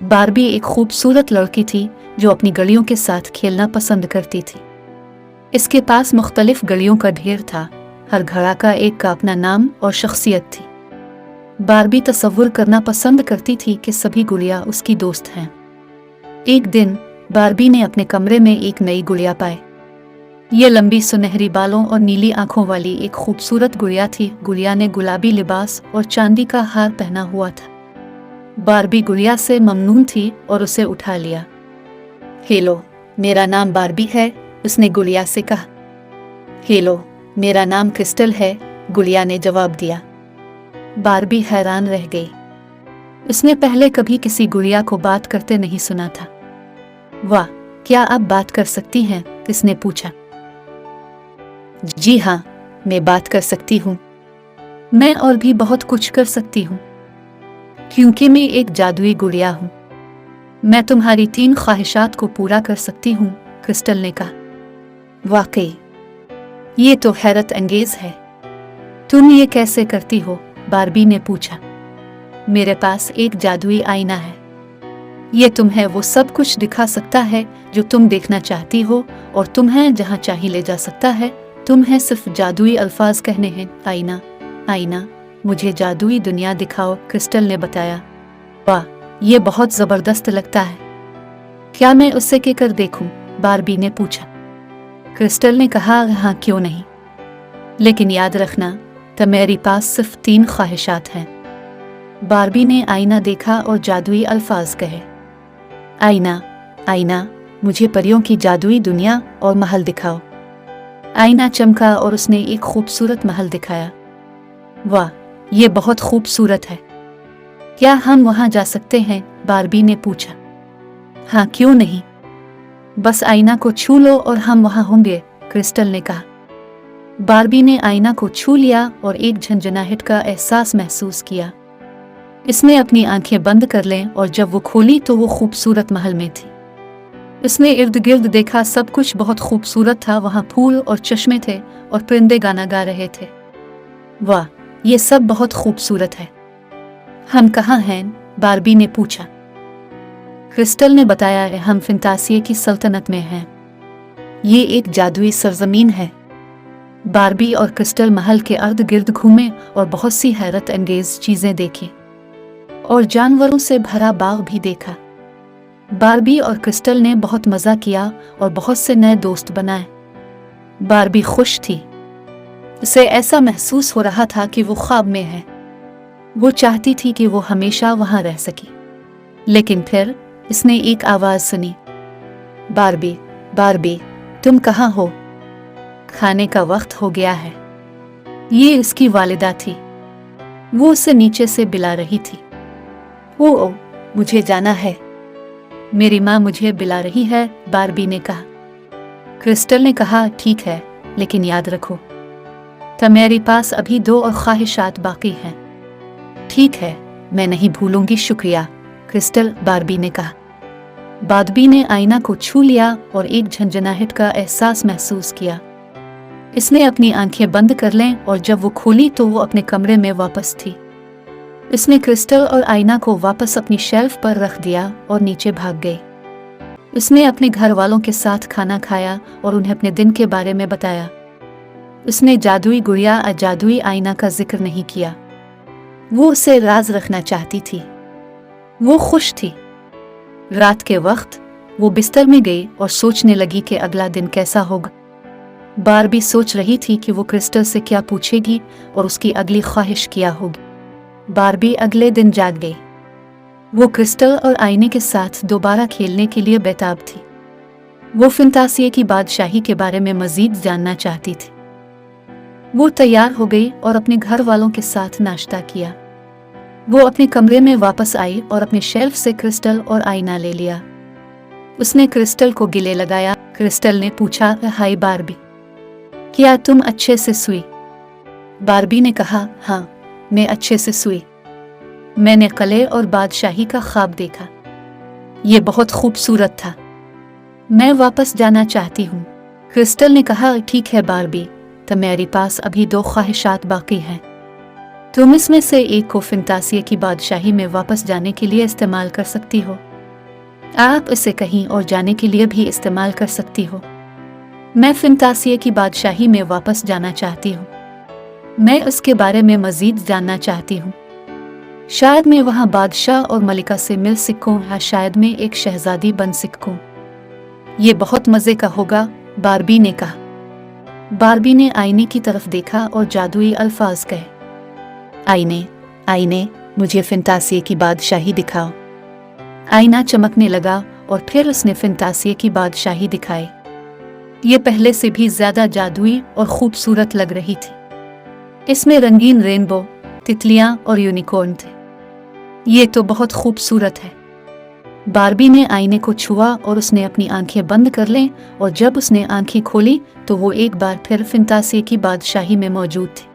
Barbie एक खूबसूरत लड़की थी जो अपनी गलियों के साथ खेलना पसंद करती थी। इसके पास मुख्तलिफ गलियों का ढेर था, हर घड़ा का एक का अपना नाम और शख्सियत थी। बारबी तसव्वुर करना पसंद करती थी कि सभी गुड़िया उसकी दोस्त हैं। एक दिन बारबी ने अपने कमरे में एक नई गुड़िया पाई। ये लंबी सुनहरी बालों और नीली आंखों वाली एक खूबसूरत गुड़िया थी। गुड़िया ने गुलाबी लिबास और चांदी का हार पहना हुआ था। बारबी गुड़िया से ममनून थी और उसे उठा लिया। हेलो, मेरा नाम बारबी है, उसने गुड़िया से कहा। हेलो, मेरा नाम क्रिस्टल है, गुड़िया ने जवाब दिया। बारबी हैरान रह गई। उसने पहले कभी किसी गुड़िया को बात करते नहीं सुना था। वाह, क्या आप बात कर सकती हैं? किसने पूछा। जी हाँ, मैं बात कर सकती हूँ। मैं और भी बहुत कुछ कर सकती हूँ, क्योंकि मैं एक जादुई गुड़िया हूँ। मैं तुम्हारी 3 ख्वाहिशात को पूरा कर सकती हूँ, क्रिस्टल ने कहा। वाकई, ये तो हैरत अंगेज है। तुम ये कैसे करती हो? बारबी ने पूछा। मेरे पास एक जादुई आईना है। ये तुम्हें वो सब कुछ दिखा सकता है जो तुम देखना चाहती हो और तुम्हें जहाँ चाहे ले जा सकता है। तुम्हें सिर्फ जादुई अल्फाज कहने हैं, आईना, आईना, मुझे जादुई दुनिया दिखाओ, क्रिस्टल ने बताया। वाह, ये बहुत जबरदस्त लगता है। क्या मैं उससे के कर देखूं? बारबी ने पूछा। क्रिस्टल ने कहा, हाँ क्यों नहीं, लेकिन याद रखना तुम्हारे पास सिर्फ 3 ख्वाहिशात हैं। बारबी ने आईना देखा और जादुई अल्फाज कहे। आईना, आईना, मुझे परियों की जादुई दुनिया और महल दिखाओ। आईना चमका और उसने एक खूबसूरत महल दिखाया। वाह, ये बहुत खूबसूरत है। क्या हम वहां जा सकते हैं? बारबी ने पूछा। हाँ क्यों नहीं, बस आईना को छू लो और हम वहां होंगे, क्रिस्टल ने कहा। बारबी ने आईना को छू लिया और एक झंझनाहट का एहसास महसूस किया। इसने अपनी आंखें बंद कर लें और जब वो खोली तो वो खूबसूरत महल में थी। उसने इर्द गिर्द देखा, सब कुछ बहुत खूबसूरत था। वहां फूल और चश्मे थे और परिंदे गाना गा रहे थे। वाह, ये सब बहुत खूबसूरत है। हम कहाँ हैं? बारबी ने पूछा। क्रिस्टल ने बताया, हम फंतासिया की सल्तनत में हैं। ये एक जादुई सरजमीन है। बारबी और क्रिस्टल महल के अर्द गिर्द घूमे और बहुत सी हैरत अंगेज चीजें देखी और जानवरों से भरा बाग भी देखा। बारबी और क्रिस्टल ने बहुत मजा किया और बहुत से नए दोस्त बनाए। बारबी खुश थी। उसे ऐसा महसूस हो रहा था कि वो ख्वाब में है। वो चाहती थी कि वो हमेशा वहां रह सके। लेकिन फिर इसने एक आवाज सुनी। बारबी, बारबी, तुम कहाँ हो? खाने का वक्त हो गया है। ये इसकी वालिदा थी। वो उसे नीचे से बुला रही थी। ओ, मुझे जाना है। मेरी माँ मुझे बुला रही है, बारबी ने कहा। क्रिस्टल ने कहा, ठीक है, लेकिन याद रखो तुम्हारे पास अभी 2 और ख्वाहिशात बाकी हैं। ठीक है, मैं नहीं भूलूंगी, शुक्रिया, क्रिस्टल, बारबी ने कहा। बारबी ने आईना को छू लिया और एक झंझनाहट का एहसास महसूस किया। इसने अपनी आंखें बंद कर लें और जब वो खोली तो वो अपने कमरे में वापस थी। इसने क्रिस्टल और आईना को वापस अपनी शेल्फ पर रख दिया और नीचे भाग गई। उसने अपने घर वालों के साथ खाना खाया और उन्हें अपने दिन के बारे में बताया। उसने जादुई गुड़िया और जादुई आईना का जिक्र नहीं किया। वो उसे राज रखना चाहती थी। वो खुश थी। रात के वक्त वो बिस्तर में गई और सोचने लगी कि अगला दिन कैसा होगा। बारबी सोच रही थी कि वो क्रिस्टल से क्या पूछेगी और उसकी अगली ख्वाहिश क्या होगी। बारबी अगले दिन जाग गई। वो क्रिस्टल और आईने के साथ दोबारा खेलने के लिए बेताब थी। वो फंतासिया की बादशाही के बारे में मजीद जानना चाहती थी। वो तैयार हो गई और अपने घर वालों के साथ नाश्ता किया। वो अपने कमरे में वापस आई और अपने शेल्फ से क्रिस्टल और आईना ले लिया। उसने क्रिस्टल को गले लगाया। क्रिस्टल ने पूछा, हाय बारबी, क्या तुम अच्छे से सोई? बारबी ने कहा, हाँ, मैं अच्छे से सोई। मैंने किले और बादशाही का ख्वाब देखा। ये बहुत खूबसूरत था। मैं वापस जाना चाहती हूँ। क्रिस्टल ने कहा, ठीक है बारबी, तुम्हारे पास अभी 2 ख्वाहिशात बाकी हैं। तुम इसमें से एक को फंतासिया की बादशाही में वापस जाने के लिए इस्तेमाल कर सकती हो। आप इसे कहीं और जाने के लिए भी इस्तेमाल कर सकती हो। मैं फंतासिया की बादशाही में वापस जाना चाहती हूँ। मैं उसके बारे में मजीद जानना चाहती हूँ। शायद मैं वहाँ बादशाह और मलिका से मिल सकूँ या शायद मैं एक शहजादी बन सकूँ। ये बहुत मज़े का होगा, बारबी ने कहा। बारबी ने आईने की तरफ देखा और जादुई अल्फाज कहे, आईने, आईने, मुझे फंतासिया की बादशाही दिखाओ। आईना चमकने लगा और फिर उसने फंतासिया की बादशाही दिखाई। ये पहले से भी ज्यादा जादुई और खूबसूरत लग रही थी। इसमें रंगीन रेनबो, तितलियां और यूनिकॉर्न थे। ये तो बहुत खूबसूरत है। बारबी ने आईने को छुआ और उसने अपनी आंखें बंद कर लें, और जब उसने आंखें खोली तो वो एक बार फिर फंतासिया की बादशाही में मौजूद थी।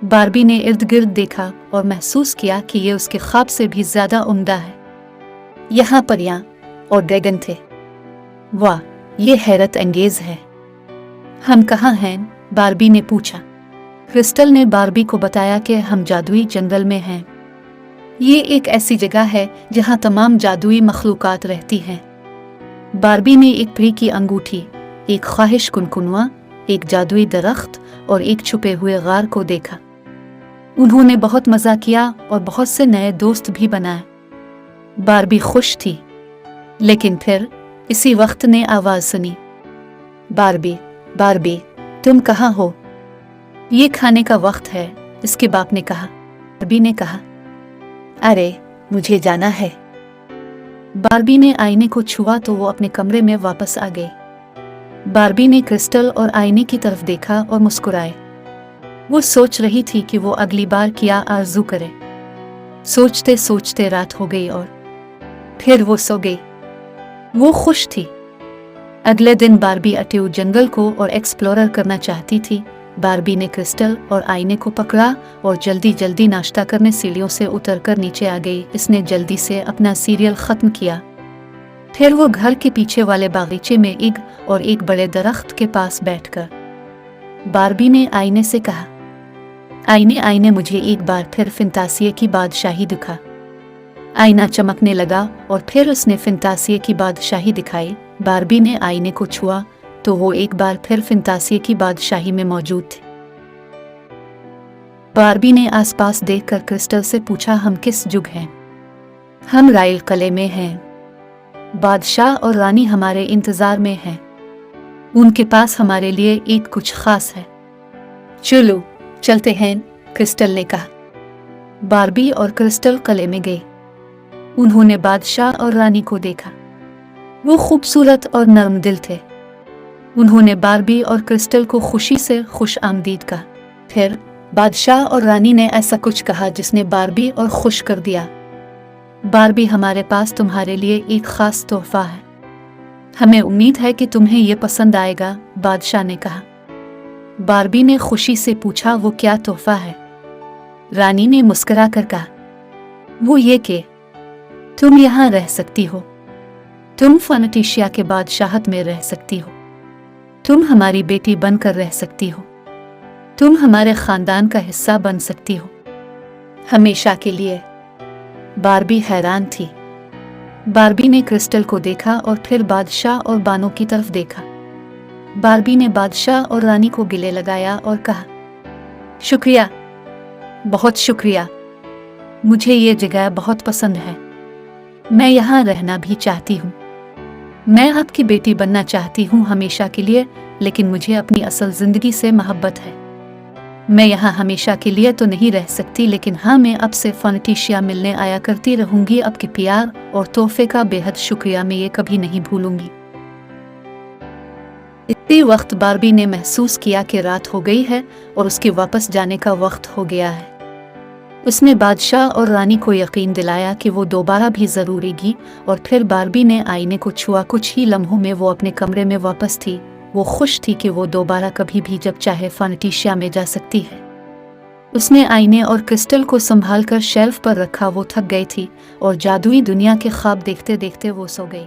बारबी ने इर्द गिर्द देखा और महसूस किया कि ये उसके ख्वाब से भी ज्यादा उम्दा है। यहाँ परियां और ड्रैगन थे। वाह, ये हैरत अंगेज है। हम कहाँ हैं? बारबी ने पूछा। क्रिस्टल ने बारबी को बताया कि हम जादुई जंगल में हैं। ये एक ऐसी जगह है जहाँ तमाम जादुई मखलूकात रहती हैं। बारबी ने एक परी की अंगूठी, एक ख्वाहिश कुनकुनवा, एक जादुई दरख्त और एक छुपे हुए गार को देखा। उन्होंने बहुत मजा किया और बहुत से नए दोस्त भी बनाए। बारबी खुश थी, लेकिन फिर इसी वक्त ने आवाज सुनी, बारबी, बारबी, तुम कहाँ हो? ये खाने का वक्त है, इसके बाप ने कहा। बारबी ने कहा, अरे मुझे जाना है। बारबी ने आईने को छुआ तो वो अपने कमरे में वापस आ गई। बारबी ने क्रिस्टल और आईने की तरफ देखा और मुस्कुराए। वो सोच रही थी कि वो अगली बार क्या आरज़ू करे। सोचते सोचते रात हो गई और फिर वो सो गई। वो खुश थी। अगले दिन बारबी अटेऊ जंगल को और एक्सप्लोरर करना चाहती थी। बारबी ने क्रिस्टल और आईने को पकड़ा और जल्दी जल्दी नाश्ता करने सीढ़ियों से उतरकर नीचे आ गई। इसने जल्दी से अपना सीरियल ख़त्म किया। फिर वो घर के पीछे वाले बागीचे में ईग और एक बड़े दरख्त के पास बैठकर बारबी ने आईने से कहा, आईने, आईने, मुझे एक बार फिर फंतासिया की बादशाही दिखा। आईना चमकने लगा और फिर उसने फंतासिया की बादशाही दिखाई। बारबी ने आईने को छुआ तो वो एक बार फिर फंतासिया की बादशाही में मौजूद थी। बारबी ने आसपास देखकर क्रिस्टल से पूछा, हम किस जुग हैं? हम रायल किले में हैं। बादशाह और रानी हमारे इंतजार में हैं। उनके पास हमारे लिए एक कुछ खास है। चलो चलते हैं, क्रिस्टल ने कहा। बारबी और क्रिस्टल किले में गए। उन्होंने बादशाह और रानी को देखा। वो खूबसूरत और नरम दिल थे। उन्होंने बारबी और क्रिस्टल को खुशी से खुश आमदीद कहा। फिर बादशाह और रानी ने ऐसा कुछ कहा जिसने बारबी और खुश कर दिया। बारबी, हमारे पास तुम्हारे लिए एक खास तोहफा है। हमें उम्मीद है कि तुम्हें ये पसंद आएगा, बादशाह ने कहा। बारबी ने खुशी से पूछा, वो क्या तोहफा है? रानी ने मुस्कुरा कर कहा, वो ये कि तुम यहाँ रह सकती हो। तुम फनटिशिया के बादशाहत में रह सकती हो। तुम हमारी बेटी बनकर रह सकती हो। तुम हमारे खानदान का हिस्सा बन सकती हो, हमेशा के लिए। बारबी हैरान थी। बारबी ने क्रिस्टल को देखा और फिर बादशाह और बानों की तरफ देखा। बारबी ने बादशाह और रानी को गले लगाया और कहा, शुक्रिया, बहुत शुक्रिया। मुझे ये जगह बहुत पसंद है। मैं यहाँ रहना भी चाहती हूँ। मैं आपकी बेटी बनना चाहती हूँ हमेशा के लिए, लेकिन मुझे अपनी असल जिंदगी से मोहब्बत है। मैं यहाँ हमेशा के लिए तो नहीं रह सकती, लेकिन हाँ, मैं अब से फनटिशिया मिलने आया करती रहूंगी। आपके प्यार और तोहफे का बेहद शुक्रिया, मैं ये कभी नहीं भूलूंगी। इसी वक्त बारबी ने महसूस किया कि रात हो गई है और उसके वापस जाने का वक्त हो गया है। उसने बादशाह और रानी को यकीन दिलाया कि वो दोबारा भी जरूर आएगी, और फिर बारबी ने आईने को छुआ। कुछ ही लम्हों में वो अपने कमरे में वापस थी। वो खुश थी कि वो दोबारा कभी भी जब चाहे फनटिशिया में जा सकती है। उसने आईने और क्रिस्टल को संभाल कर शेल्फ पर रखा। वो थक गई थी और जादुई दुनिया के ख्वाब देखते देखते वो सो गई।